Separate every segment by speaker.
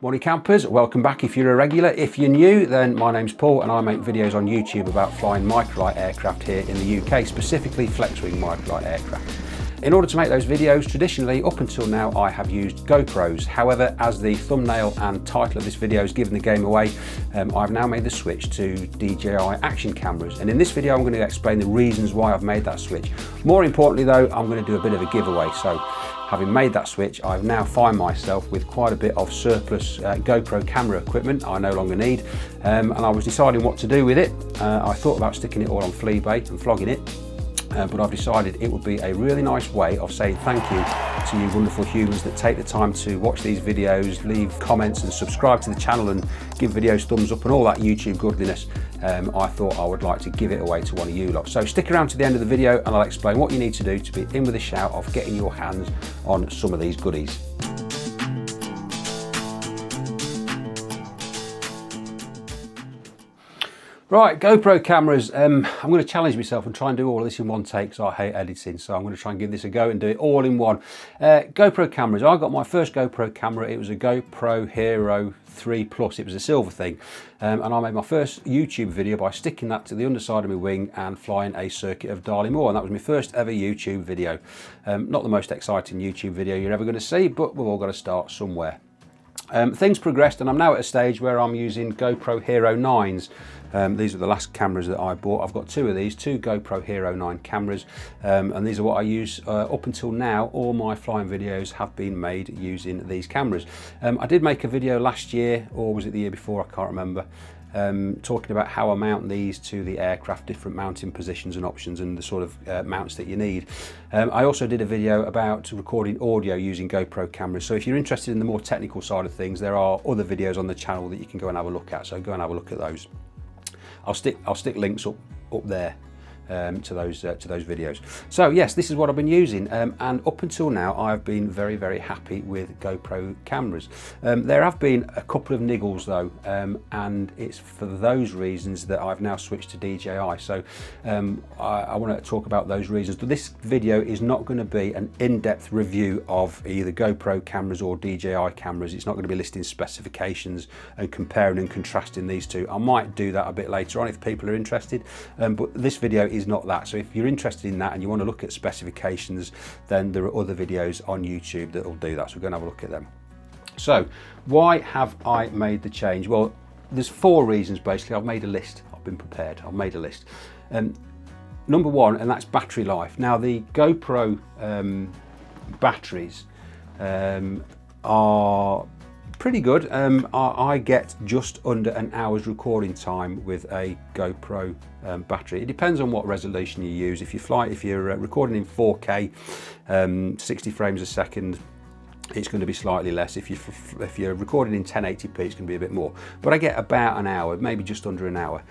Speaker 1: Morning campers, welcome back if you're a regular. If you're new, then my name's Paul and I make videos on YouTube about flying microlight aircraft here in the UK, specifically flexwing microlight aircraft. In order to make those videos, traditionally up until now I have used GoPros. However, as the thumbnail and title of this video is giving the game away, I've now made the switch to DJI Action cameras. And in this video I'm going to explain the reasons why I've made that switch. More importantly though, I'm going to do a bit of a giveaway. So having made that switch, I've now find myself with quite a bit of surplus GoPro camera equipment I no longer need, and I was deciding what to do with it. I thought about sticking it all on flea bait and flogging it, but I've decided it would be a really nice way of saying thank you to you wonderful humans that take the time to watch these videos, leave comments and subscribe to the channel and give videos thumbs up and all that YouTube goodness. I thought I would like to give it away to one of you lot. So stick around to the end of the video and I'll explain what you need to do to be in with a shout of getting your hands on some of these goodies. Right, GoPro cameras. I'm going to challenge myself and try and do all of this in one take because I hate editing, so I'm going to try and give this a go and do it all in one. GoPro cameras. I got my first GoPro camera. It was a GoPro Hero 3 Plus. It was a silver thing, and I made my first YouTube video by sticking that to the underside of my wing and flying a circuit of Darley Moor, and that was my first ever YouTube video. Not the most exciting YouTube video you're ever going to see, but we've all got to start somewhere. Things progressed and I'm now at a stage where I'm using GoPro Hero 9s. These are the last cameras that I bought. I've got two of these, two GoPro Hero 9 cameras, and these are what I use up until now. All my flying videos have been made using these cameras. I did make a video last year, or was it the year before, I can't remember, talking about how I mount these to the aircraft, different mounting positions and options and the sort of mounts that you need. I also did a video about recording audio using GoPro cameras, so if you're interested in the more technical side of things, there are other videos on the channel that you can go and have a look at, so go and have a look at those. I'll stick links up there to those videos. So yes, this is what I've been using, and up until now I've been very, very happy with GoPro cameras. There have been a couple of niggles though, and it's for those reasons that I've now switched to DJI. So I want to talk about those reasons. But this video is not going to be an in-depth review of either GoPro cameras or DJI cameras. It's not going to be listing specifications and comparing and contrasting these two. I might do that a bit later on if people are interested, but this video is not that. So if you're interested in that and you want to look at specifications, then there are other videos on YouTube that will do that, so we're going to have a look at them. So why have I made the change? Well, there's four reasons basically. I've made a list. I've been prepared. I've made a list. Number one, and that's battery life. Now the GoPro batteries are pretty good. I get just under an hour's recording time with a GoPro battery. It depends on what resolution you use. If you're recording in 4K, 60 frames a second, it's going to be slightly less. If you're recording in 1080p, it's going to be a bit more. But I get about an hour, maybe just under an hour,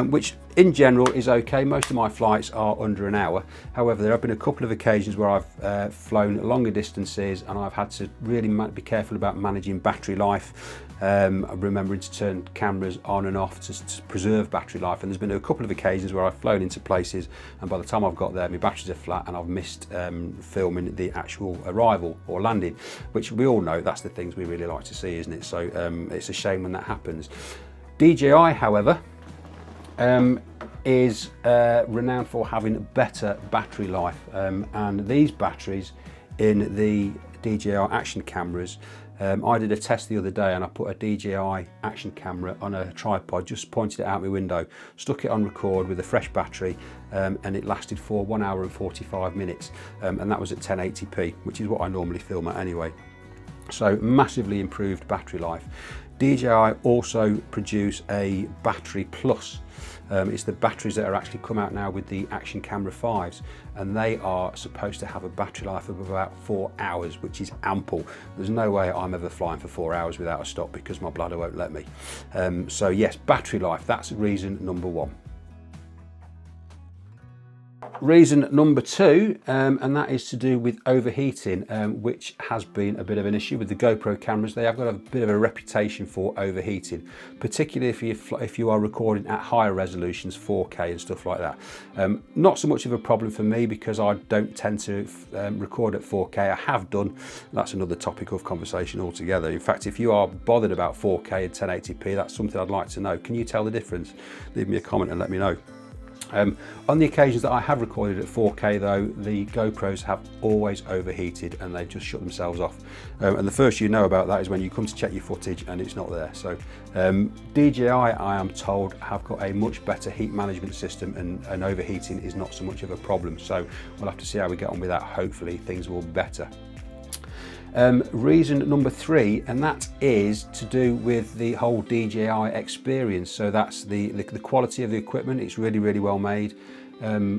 Speaker 1: which in general is okay. Most of my flights are under an hour. However, there have been a couple of occasions where I've flown longer distances and I've had to really be careful about managing battery life, remembering to turn cameras on and off to preserve battery life. And there's been a couple of occasions where I've flown into places and by the time I've got there, my batteries are flat and I've missed filming the actual arrival or landing, which we all know that's the things we really like to see, isn't it? So it's a shame when that happens. DJI, however, is renowned for having better battery life, and these batteries in the DJI Action cameras, I did a test the other day and I put a DJI Action camera on a tripod, just pointed it out my window, stuck it on record with a fresh battery, and it lasted for 1 hour and 45 minutes, and that was at 1080p, which is what I normally film at anyway. So massively improved battery life. DJI also produce a Battery Plus. It's the batteries that are actually come out now with the Action Camera 5s, and they are supposed to have a battery life of about 4 hours, which is ample. There's no way I'm ever flying for 4 hours without a stop because my bladder won't let me. So yes, battery life, that's reason number one. reason number 2, and that is to do with overheating, which has been a bit of an issue with the GoPro cameras. They have got a bit of a reputation for overheating, particularly if you are recording at higher resolutions, 4K and stuff like that. Not so much of a problem for me because I don't tend to record at 4K. I have done. That's another topic of conversation altogether. In fact, if you are bothered about 4K and 1080p, that's something I'd like to know. Can you tell the difference? Leave me a comment and let me know. On the occasions that I have recorded at 4K though, the GoPros have always overheated and they just shut themselves off. And the first you know about that is when you come to check your footage and it's not there. So DJI, I am told, have got a much better heat management system, and overheating is not so much of a problem. So we'll have to see how we get on with that. Hopefully things will be better. Reason number 3, and that is to do with the whole DJI Experience. So that's the quality of the equipment. It's really, really well made.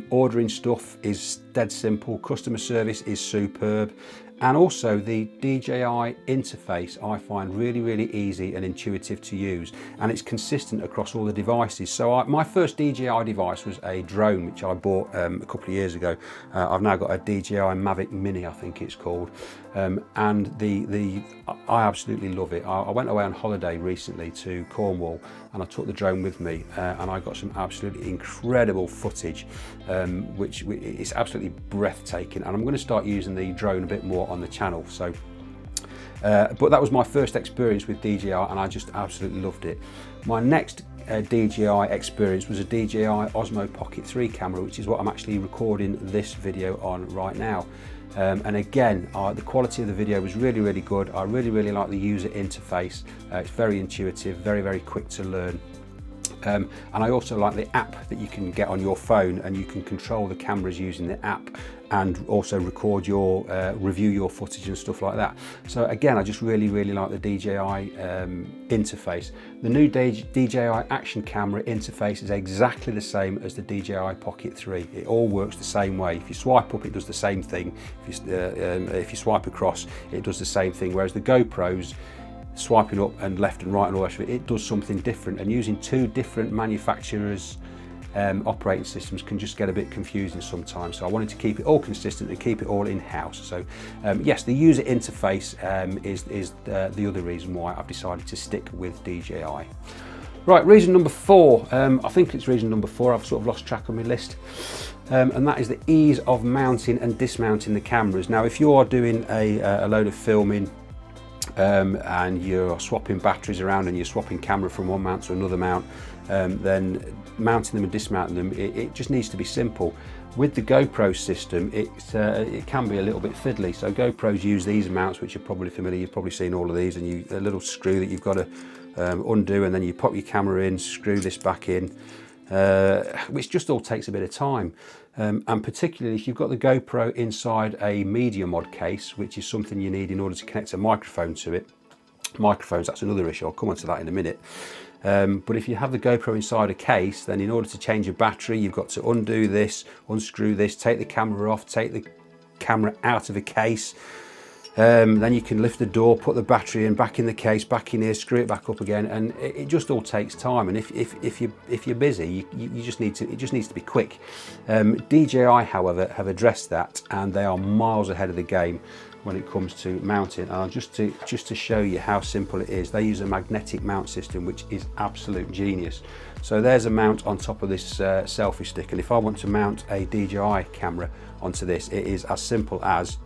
Speaker 1: Ordering stuff is dead simple. Customer service is superb. And also the DJI interface I find really, really easy and intuitive to use, and it's consistent across all the devices. So my first DJI device was a drone which I bought a couple of years ago. I've now got a DJI Mavic Mini, I think it's called, and I absolutely love it. I went away on holiday recently to Cornwall and I took the drone with me, and I got some absolutely incredible footage, which is absolutely breathtaking, and I'm going to start using the drone a bit more on the channel. So but that was my first experience with DJI and I just absolutely loved it. My next DJI experience was a DJI Osmo Pocket 3 camera, which is what I'm actually recording this video on right now. And again, the quality of the video was really, really good. I really, really like the user interface. It's very intuitive, very, very quick to learn. And I also like the app that you can get on your phone, and you can control the cameras using the app and also record your, review your footage and stuff like that. So again, I just really, really like the DJI interface. The new DJI Action camera interface is exactly the same as the DJI Pocket 3. It all works the same way. If you swipe up, it does the same thing. If you swipe across, it does the same thing. Whereas the GoPros, swiping up and left and right and all that, it does something different, and using 2 different manufacturers' operating systems can just get a bit confusing sometimes. So I wanted to keep it all consistent and keep it all in-house. So yes, the user interface is the other reason why I've decided to stick with DJI. Right, reason number 4, I think it's reason number 4, I've sort of lost track on my list, and that is the ease of mounting and dismounting the cameras. Now if you are doing a load of filming, and you're swapping batteries around and you're swapping camera from one mount to another mount, then mounting them and dismounting them, it just needs to be simple. With the GoPro system, it can be a little bit fiddly. So GoPros use these mounts, which are probably familiar. You've probably seen all of these, and a little screw that you've got to undo, and then you pop your camera in, screw this back in, which just all takes a bit of time. And particularly if you've got the GoPro inside a media mod case, which is something you need in order to connect a microphone to it. Microphones, that's another issue, I'll come on to that in a minute. But if you have the GoPro inside a case, then in order to change a battery, you've got to undo this, unscrew this, take the camera off, take the camera out of a case. Then you can lift the door, put the battery in, back in the case, back in here, screw it back up again, and it just all takes time. And if you're busy, you just need to. It just needs to be quick. DJI, however, have addressed that, and they are miles ahead of the game when it comes to mounting. And just to show you how simple it is, they use a magnetic mount system, which is absolute genius. So there's a mount on top of this selfie stick, and if I want to mount a DJI camera onto this, it is as simple as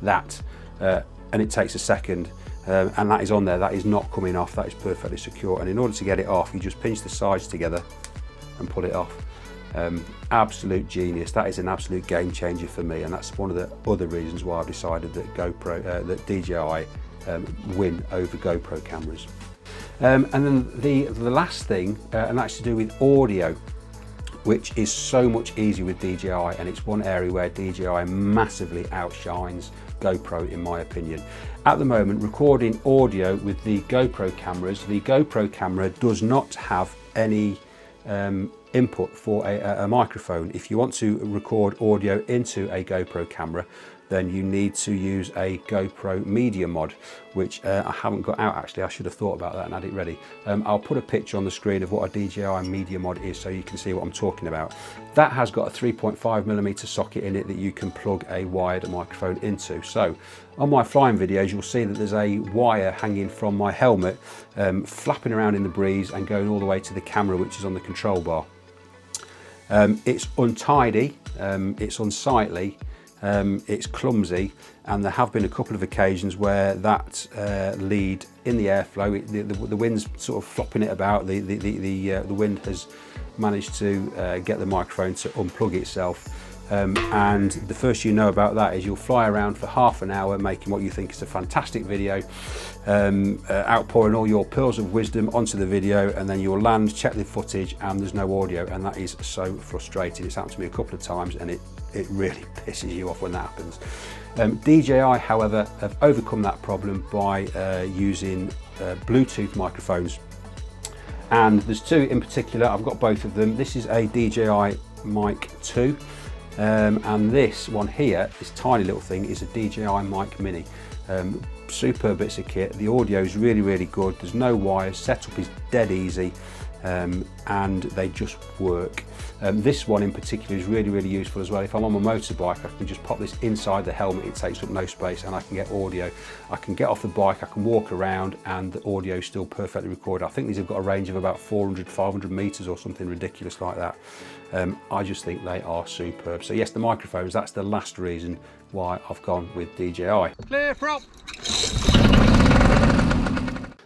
Speaker 1: that, and it takes a second, and that is on there. That is not coming off. That is perfectly secure, and in order to get it off, you just pinch the sides together and pull it off. Absolute genius. That is an absolute game changer for me, and that's one of the other reasons why I've decided that that DJI win over GoPro cameras. And then the last thing, and that's to do with audio, which is so much easier with DJI, and it's one area where DJI massively outshines GoPro in my opinion. At the moment, recording audio with the GoPro cameras, the GoPro camera does not have any input for a microphone. If you want to record audio into a GoPro camera, then you need to use a GoPro Media mod, which I haven't got out actually. I should have thought about that and had it ready. I'll put a picture on the screen of what a DJI Media mod is so you can see what I'm talking about. That has got a 3.5mm socket in it that you can plug a wired microphone into. So on my flying videos, you'll see that there's a wire hanging from my helmet, flapping around in the breeze and going all the way to the camera, which is on the control bar. It's untidy, it's unsightly, it's clumsy, and there have been a couple of occasions where that lead in the airflow, the wind's sort of flopping it about, the wind has managed to get the microphone to unplug itself. And the first you know about that is you'll fly around for half an hour making what you think is a fantastic video, outpouring all your pearls of wisdom onto the video, and then you'll land, check the footage, and there's no audio, and that is so frustrating. It's happened to me a couple of times and it really pisses you off when that happens. DJI, however, have overcome that problem by using Bluetooth microphones. And there's two in particular. I've got both of them. This is a DJI Mic 2. And this one here, this tiny little thing, is a DJI Mic Mini. Superb bits of kit. The audio is really, really good. There's no wires. Setup is dead easy, and they just work. This one in particular is really, really useful as well. If I'm on my motorbike, I can just pop this inside the helmet. It takes up no space, and I can get audio. I can get off the bike, I can walk around, and the audio is still perfectly recorded. I think these have got a range of about 400, 500 meters or something ridiculous like that. I just think they are superb. So yes, the microphones, that's the last reason why I've gone with DJI.
Speaker 2: Clear from.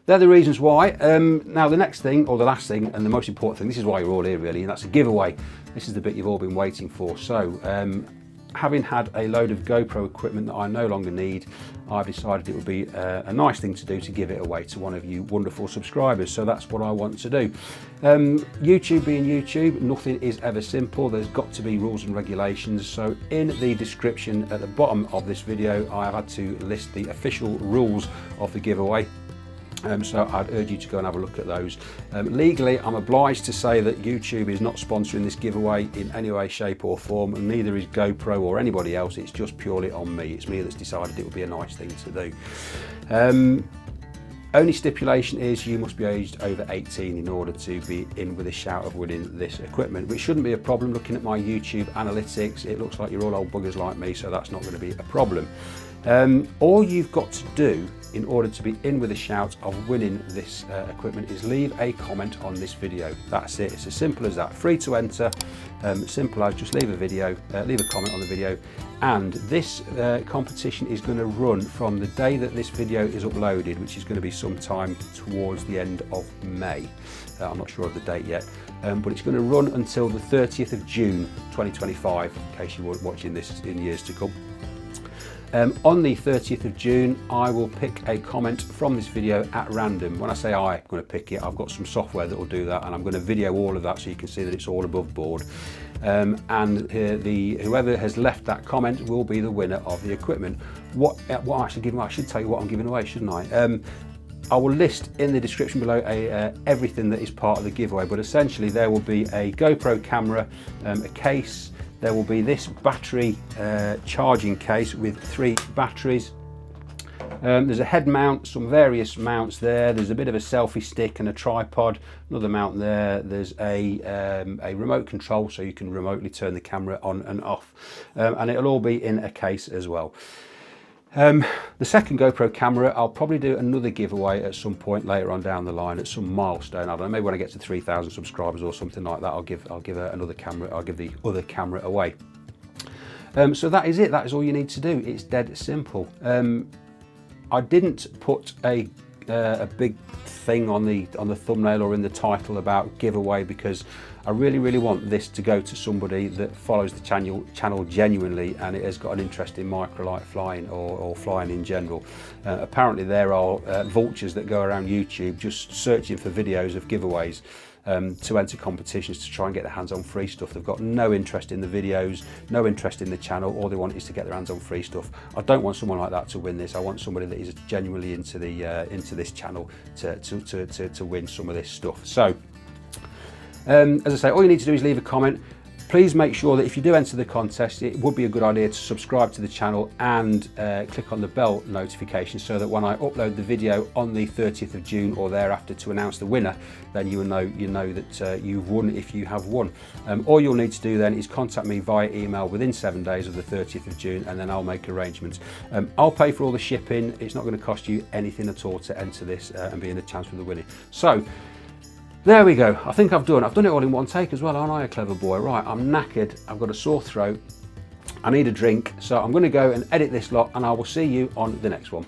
Speaker 1: They're the reasons why. Now the next thing, or the last thing, and the most important thing, this is why you're all here really, and that's a giveaway. This is the bit you've all been waiting for. So having had a load of GoPro equipment that I no longer need, I've decided it would be a nice thing to do to give it away to one of you wonderful subscribers. So that's what I want to do. YouTube being YouTube, nothing is ever simple. There's got to be rules and regulations. So in the description at the bottom of this video, I have had to list the official rules of the giveaway. So I'd urge you to go and have a look at those. Legally, I'm obliged to say that YouTube is not sponsoring this giveaway in any way, shape or form, and neither is GoPro or anybody else. It's just purely on me. It's me that's decided it would be a nice thing to do. Only stipulation is you must be aged over 18 in order to be in with a shout of winning this equipment, which shouldn't be a problem. Looking at my YouTube analytics, it looks like you're all old buggers like me, so that's not going to be a problem. All you've got to do in order to be in with a shout of winning this equipment is leave a comment on this video. That's it. It's as simple as that. Free to enter. Simple as just leave a comment on the video. And this competition is going to run from the day that this video is uploaded, which is going to be sometime towards the end of May. I'm not sure of the date yet, but it's going to run until the 30th of June 2025, in case you weren't watching this in years to come. On the 30th of June, I will pick a comment from this video at random. When I say I'm going to pick it, I've got some software that will do that, and I'm going to video all of that so you can see that it's all above board. Whoever has left that comment will be the winner of the equipment. What I'm actually giving away, I should tell you what I'm giving away, shouldn't I? I will list in the description below everything that is part of the giveaway, but essentially there will be a GoPro camera, a case. There will be this battery charging case with 3 batteries. There's a head mount, some various mounts there. There's a bit of a selfie stick and a tripod, another mount there. There's a remote control so you can remotely turn the camera on and off. And it'll all be in a case as well. The second GoPro camera, I'll probably do another giveaway at some point later on down the line at some milestone. I don't know, maybe when I get to 3,000 subscribers or something like that, I'll give another camera. I'll give the other camera away. So that is it. That is all you need to do. It's dead simple. I didn't put a big thing on the thumbnail or in the title about giveaway because I really want this to go to somebody that follows the channel genuinely and it has got an interest in microlight flying or flying in general. Apparently there are vultures that go around YouTube just searching for videos of giveaways to enter competitions to try and get their hands on free stuff. They've got no interest in the videos, no interest in the channel. All they want is to get their hands on free stuff. I don't want someone like that to win this. I want somebody that is genuinely into this channel to win some of this stuff. So as I say, all you need to do is leave a comment. Please make sure that if you do enter the contest, it would be a good idea to subscribe to the channel and click on the bell notification, so that when I upload the video on the 30th of June or thereafter to announce the winner, then you know that you've won if you have won. All you'll need to do then is contact me via email within 7 days of the 30th of June, and then I'll make arrangements. I'll pay for all the shipping. It's not going to cost you anything at all to enter this and be in the chance for the winning. So there we go. I think I've done it all in one take as well, aren't I a clever boy? Right, I'm knackered, I've got a sore throat, I need a drink, so I'm going to go and edit this lot, and I will see you on the next one.